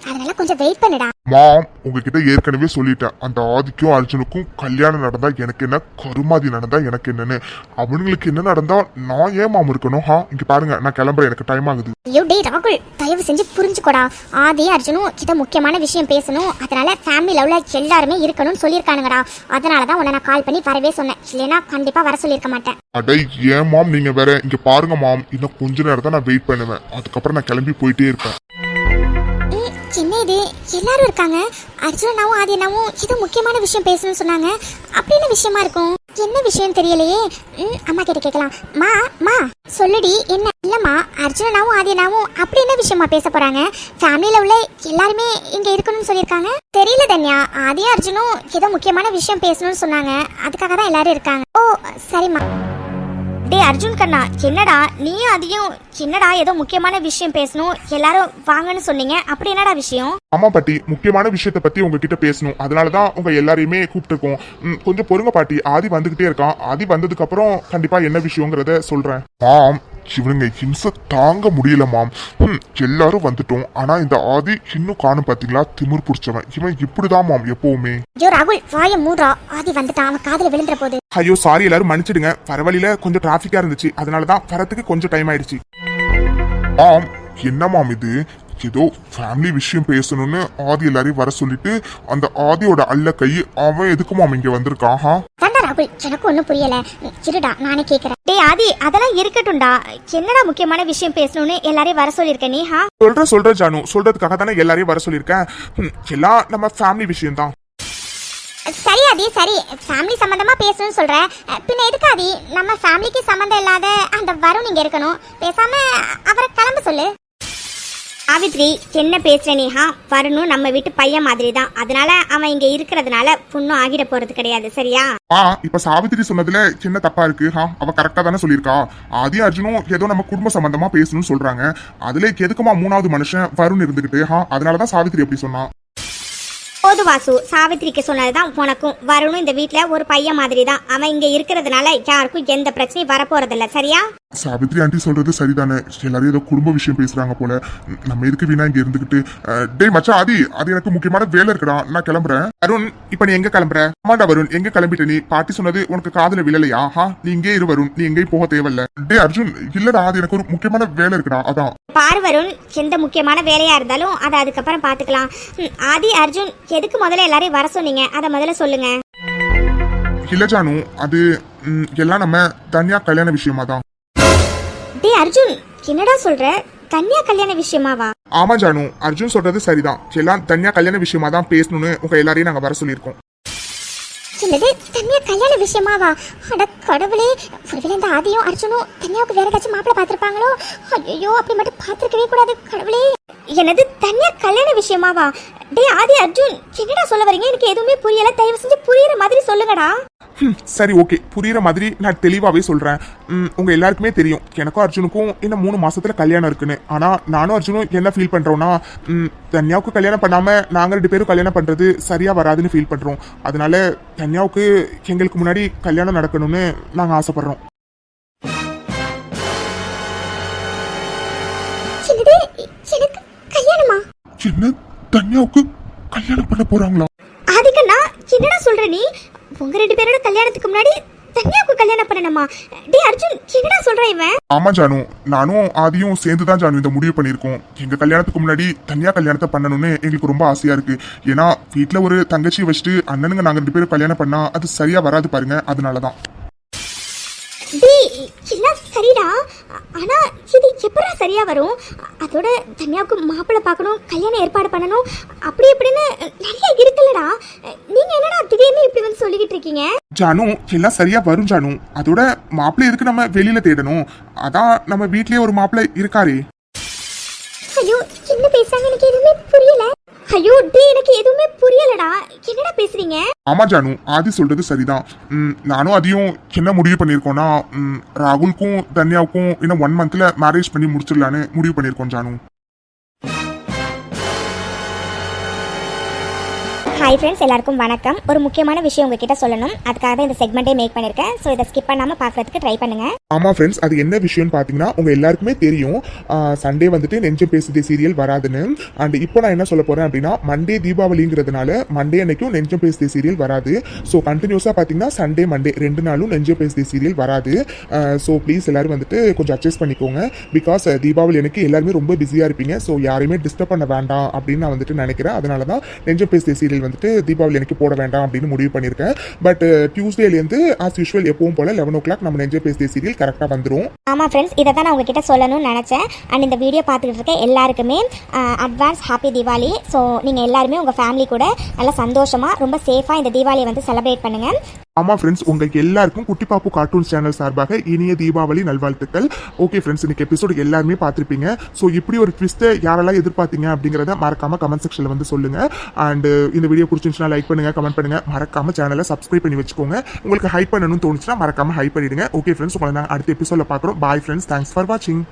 அதனால கொஞ்சம் வெயிட் பண்ணுடா. மாம் உங்ககிட்ட ஏற்கனவே சொல்லிட்டேன், அந்த ஆதிக்கும் அர்ஜுனுக்கும் கல்யாணம் நடந்தா எனக்கு என்ன, கருமாதி நடந்தா எனக்கு என்னன்னு. அவனுங்களுக்கு என்ன நடந்தா நான் ஏன் மாம் இருக்கணும்? இங்க பாருங்க நான் கிளம்புறேன், எனக்கு டைம் ஆகுது. ஐயோ டேய் ராகுல் தயவு செஞ்சு புரிஞ்சுக்கோடா. ஆதி அர்ஜுனும் கிட்ட முக்கியமான விஷயம் பேசணும், அதனால ஃபேமிலியில உள்ள எல்லாருமே இருக்கணும்னு சொல்லியிருக்கானுங்கடா. அதனாலதான் உன்னை நான் கால் பண்ணி வரவே சொன்னேன். இல்லைன்னா கண்டிப்பா வர சொல்லியிருக்க மாட்டேன். அடை ஏன் மாம் நீங்க வேற? இங்க பாருங்க மாம், இன்னும் கொஞ்ச நேரம் தான் நான் வெயிட் பண்ணுவேன். அதுக்கப்புறம் நான் கிளம்பி போயிட்டே இருப்பேன். என்ன இது எல்லாரும் இருக்காங்க? அர்ஜுனாவும் ஆதியனாவும் ஏதோ முக்கியமான விஷயம் பேசணும்னு சொன்னாங்க. அப்படி என்ன விஷயமா இருக்கும்? என்ன விஷயம் தெரியலையே. அம்மா கிட்ட கேட்கலாம். மா சொல்லுடி என்ன? இல்லம்மா அர்ஜுனாவும் ஆதியனாவும் அப்படி என்ன விஷயமா பேச போறாங்க? ஃபேமிலியில உள்ள எல்லாருமே இங்க இருக்கணும்னு சொல்லியிருக்காங்க. தெரியல தன்யா, ஆதியும் அர்ஜுனும் ஏதோ முக்கியமான விஷயம் பேசணும்னு சொன்னாங்க. அதுக்காக தான் எல்லாரும் இருக்காங்க. ஓ சரிம்மா. டே அர்ஜுன் கண்ணா என்னடா நீயும் அதையும் என்னடா ஏதோ முக்கியமான விஷயம் பேசணும் எல்லாரும் வாங்கன்னு சொன்னீங்க, அப்படி என்னடா விஷயம்? ஆமா பாட்டி, முக்கியமான விஷயத்த பத்தி உங்ககிட்ட பேசணும். அதனாலதான் உங்க எல்லாரையுமே கூப்பிட்டுருக்கோம். கொஞ்சம் பொறுங்க பாட்டி, ஆதி வந்துகிட்டே இருக்கான். ஆதி வந்ததுக்கு அப்புறம் கண்டிப்பா என்ன விஷயங்கிறத சொல்றேன். மாம் இவனுங்க ஹிம்சை தாங்க முடியல மாம். எல்லாரும் வந்துட்டோம், ஆனா இந்த ஆதி இன்னும் காணும். பாத்தீங்களா திமிர் புடிச்சவன் இவன். இப்படிதான் மாம் எப்பவுமே. ஐயோ ராகுல் வாய மூடுறா, ஆதி வந்துட்டான், அவன் காதுல விழுந்துற போது. ஐயோ சாரி எல்லாரும் மன்னிச்சிடுங்க, பரவழியில கொஞ்சம் டிராபிக்கா இருந்துச்சு, அதனாலதான் வரத்துக்கு கொஞ்சம் டைம் ஆயிடுச்சு. மாம் என்ன மாம் இது? ஏதோ ஃபேமிலி விஷயம் பேசணும்னு ஆதி எல்லாரையும் வர சொல்லிட்டு அந்த ஆதியோட அல்ல கை அவன் எதுக்கு மாம் இங்க வந்திருக்கான்? ராகுல் எனக்கு ஒன்னும் புரியல, இருடா நானே கேக்குறேன். டேய் ஆதி அதெல்லாம் இருக்கட்டும்டா, என்னடா முக்கியமான விஷயம் பேசணும்னு எல்லாரையும் வர சொல்லிருக்க நீ? சொல்ற ஜானு, சொல்றதுக்காக தானே எல்லாரையும் வர சொல்லியிருக்கேன். எல்லாம் நம்ம ஃபேமிலி விஷயம் தான். சரி ஆதி சரி, ஃபேமிலி சம்பந்தமா பேசணும்னு சொல்ற, பின்ன எதுக்கு ஆதி நம்ம ஃபேமிலிக்கு சம்பந்தம் இல்லாத அந்த வருண் இங்க இருக்கணும்? பேசாம அவரை கிளம்ப சொல்லு. சாவித்ரி என்ன பேசுற நீஹா? வரணும் நம்ம வீட்டு பையன் மாதிரி தான், அதனால அவன் இங்க இருக்கிறதுனால புண்ணும் ஆகிட போறது கிடையாது சரியா? இப்ப சாவித்திரி சொன்னதுல சின்ன தப்பா இருக்கு. அவ கரெக்டா தானே சொல்லியிருக்கா. ஆதி அர்ஜுனும் ஏதோ நம்ம குடும்ப சம்பந்தமா பேசணும்னு சொல்றாங்க. அதுல எதுக்குமா 3வது மனுஷன் வருண் இருந்துகிட்டு? அதனாலதான் சாவித்திரி அப்படி சொன்னா. போது வாசு, சாவித்திரிக்கு சொன்னதுதான் உனக்கும். வரணும் இந்த வீட்டுல ஒரு பையன் மாதிரி தான், அவன் இங்க இருக்கிறதுனால யாருக்கும் எந்த பிரச்சனையும் வரப்போறதில்ல சரியா? சாவித்ரி ஆண்டி சொல்றது சரிதானே, எல்லாரும் ஏதோ குடும்ப விஷயம் பேசுறாங்க போல. நம்ம எதுக்கு வீணா இங்க இருந்துகிட்டு. டேய் மச்சான் ஆதி, அது எனக்கு முக்கியமான வேலை இருக்குடா, நான் கிளம்புறேன். அருண், இப்ப நீ எங்க கிளம்புற? ஆமாண்டா வருண், எங்க கிளம்பிட்ட நீ? பாட்டி சொன்னது உனக்கு காதுல விழலையா? நீ இங்கே இரு வருண், நீ எங்கேயும் போக தேவையில்ல. டேய் அர்ஜுன், இல்லடா அது எனக்கு ஒரு முக்கியமான வேலை இருக்குடா, அதான். பாரு வருண், எந்த முக்கியமான வேலையா இருந்தாலும் அதை அதுக்கப்புறம் பாத்துக்கலாம். ஆதி அர்ஜுன், எதுக்கு முதல்ல எல்லாரையும் வர சொன்னீங்க, அதை முதல்ல சொல்லுங்க. இல்ல ஜானு, அது எல்லாம் நம்ம தனியா கல்யாண விஷயமா தான். டேய் அர்ஜுன், என்னடா சொல்ற? கன்யா கல்யாண விஷயமாவா? ஆமா ஜானு, அர்ஜுன் சொல்றது சரிதான். எல்லாம் தனியா கல்யாண விஷயமா தான் பேசணும்னு உங்க எல்லாரையும் நாங்க வர சொல்லியிருக்கோம். என்னது தன்யா கல்யாண விஷயமாவா? அட கடவுளே, ஒருவேளை இந்த ஆதியும் அர்ஜுனும் தன்யாவுக்கு வேற ஏதாச்சும் மாப்பிள்ள பார்த்திருப்பாங்களோ? ஐயோ, அப்படி மட்டும் பார்த்திருக்கவே கூடாது கடவுளே. என்னது தன்யா கல்யாண விஷயமாவா? டேய் ஆதி அர்ஜுன், என்னடா சொல்ல வரீங்க? எனக்கு எதுவுமே புரியல, தயவு செஞ்சு புரியுற மாதிரி சொல்லுங்கடா. சரி ஓகே, புரியுற மாதிரி நான் தெளிவாவே சொல்றேன். உங்க எல்லாருக்குமே தெரியும் எனக்கும் அர்ஜுனுக்கும் இன்னும் 3 மாசத்துல கல்யாணம் இருக்குன்னு. ஆனா நானும் அர்ஜுனும் என்ன ஃபீல் பண்றோம்னா, தன்யாவுக்கு கல்யாணம் பண்ணாம நாங்க 2 பேரும் கல்யாணம் பண்றது சரியா வராதுன்னு ஃபீல் பண்றோம். அதனால தன்யாவுக்கு எங்களுக்கு முன்னாடி கல்யாணம் நடக்கணும்னு நாங்க ஆசைப்படுறோம். என்னது எனக்கு கல்யாணமா? என்ன, தன்யாவுக்கு கல்யாணம் பண்ண போறாங்களா? ஆதிக்கண்ணா, என்னடா சொல்ற நீ? உங்க 2 பேரோட கல்யாணத்துக்கு முன்னாடி தன்யாவுக்கு கல்யாணம் பண்ணணுமா? டேய் அர்ஜுன், என்னடா சொல்ற இவன்? ஆமா ஜானு, நானும் ஆதியும் சேர்ந்து தான் ஜானு இந்த முடிவு பண்ணியிருக்கோம். எங்க கல்யாணத்துக்கு முன்னாடி தனியா கல்யாணத்தை பண்ணணும்னு எங்களுக்கு ரொம்ப ஆசையா இருக்கு. ஏன்னா வீட்டுல ஒரு தங்கச்சியை வச்சுட்டு அண்ணனுங்க நாங்க 2 பேரும் கல்யாணம் பண்ணா அது சரியா வராது பாருங்க, அதனாலதான். டேய் எல்லாம் சரிடா, ஆனா இது எப்படா சரியா வரும்? அதோட தன்யாவுக்கு மாப்பிள்ளை பார்க்கணும், கல்யாணம் ஏற்பாடு பண்ணணும், அப்படி இப்படின்னு நிறைய இருக்குல்லடா. நீங்க என்னடா திடீர்னு இப்படி வந்து சொல்லிக்கிட்டு இருக்கீங்க? ஜானு, எல்லாம் சரியா வரும் ஜானு. அதோட மாப்பிள்ளை எதுக்கு நம்ம வெளியில தேடணும்? அதான் நம்ம வீட்லயே ஒரு மாப்பிள்ளை இருக்காரே. ஐயோ, என்ன பேசுறாங்க? எனக்கு எதுவுமே புரியல. ஐயோ டேய், எனக்கு எதுவுமே புரியலடா. என்னடா பேசுறீங்க? ஆமா ஜானு, ஆதி சொல்றது சரிதான். நானும் அதையும் என்ன முடிவு பண்ணிருக்கோம்னா, ராகுலுக்கும் தன்யாவுக்கும் இன்னும் 1 மந்த்ல மேரேஜ் பண்ணி முடிச்சிடலான்னு முடிவு பண்ணிருக்கோம் ஜானு. ஹாய் ஃப்ரெண்ட்ஸ், எல்லாருக்கும் வணக்கம். ஒரு முக்கியமான விஷயம் உங்ககிட்ட சொல்லணும், அதுக்காக தான் இந்த செக்மெண்ட்டே மேக் பண்ணியிருக்கேன். ஸோ இதை ஸ்கிப் பண்ணாமல் பார்க்கறதுக்கு ட்ரை பண்ணுங்க. ஆமா ஃப்ரெண்ட்ஸ், அது என்ன விஷயம்னு பார்த்தீங்கன்னா, உங்க எல்லாருக்குமே தெரியும் சண்டே வந்துட்டு நெஞ்சம் பேசுதே சீரியல் வராதுன்னு. அண்ட் இப்போ நான் என்ன சொல்ல போறேன் அப்படின்னா, மண்டே தீபாவளிங்கிறதுனால மண்டே அன்னைக்கும் நெஞ்சம் பேசுதே சீரியல் வராது. ஸோ கண்டினியூஸாக பார்த்தீங்கன்னா சண்டே மண்டே 2 நாளும் நெஞ்சம் பேசுதே சீரியல் வராது. ஸோ ப்ளீஸ் எல்லாரும் வந்துட்டு கொஞ்சம் அட்ஜஸ்ட் பண்ணிக்கோங்க. பிகாஸ் தீபாவளி அன்னைக்கு எல்லாருமே ரொம்ப பிஸியாக இருப்பீங்க. ஸோ யாரையுமே டிஸ்டர்ப் பண்ண வேண்டாம் அப்படின்னு நான் வந்துட்டு நினைக்கிறேன். அதனால தான் நெஞ்சம் பேசுதே சீரியல் வந்துட்டு தீபாவளி அன்னைக்கு போட வேண்டாம் அப்படின்னு முடிவு பண்ணியிருக்கேன். பட் டியூஸ்டேலேருந்து ஆஸ் யூஷுவல் எப்பவும் போல 11 o'clock நம்ம நெஞ்சம் பேசுதே சீரியல் கரெக்டாக வந்துடும். ஆமாம் ஃப்ரெண்ட்ஸ், இதை தான் நான் உங்ககிட்ட சொல்லணும்னு நினச்சேன். அண்ட் இந்த வீடியோ பார்த்துக்கிட்டு இருக்க எல்லாருக்குமே அட்வான்ஸ் ஹாப்பி தீபாவளி. ஸோ நீங்கள் எல்லாருமே உங்கள் ஃபேமிலி கூட நல்லா சந்தோஷமாக ரொம்ப சேஃபாக இந்த தீபாவளியை வந்து செலிப்ரேட் பண்ணுங்கள். ஆமா ஃப்ரெண்ட்ஸ், உங்களுக்கு எல்லாருக்கும் குட்டி பாப்பு கார்ட்டூன் சேனல் சார்பாக இனிய தீபாவளி நல்வாழ்த்துக்கள். ஓகே ஃப்ரெண்ட்ஸ், இன்னைக்கு எபிசோடு எல்லாருமே பார்த்துருப்பீங்க. ஸோ இப்படி ஒரு ட்விஸ்ட்டை யாரெல்லாம் எதிர்பார்த்தீங்க அப்படிங்கிறத மறக்காம கமெண்ட் செக்ஷனில் வந்து சொல்லுங்க. அண்ட் இந்த வீடியோ பிடிச்சிருந்துச்சுன்னா லைக் பண்ணுங்க, கமெண்ட் பண்ணுங்க, மறக்காம சேனலை சப்ஸ்கிரைப் பண்ணி வச்சுக்கோங்க. உங்களுக்கு ஹைப் பண்ணணும்னு தோணுச்சுன்னா மறக்காம ஹைப் பண்ணிடுங்க. ஓகே ஃப்ரெண்ட்ஸ், உங்களை நான் அடுத்த எபிசோட பார்க்குறோம். பாய் ஃப்ரெண்ட்ஸ், தேங்க்ஸ் ஃபார் வாட்சிங்.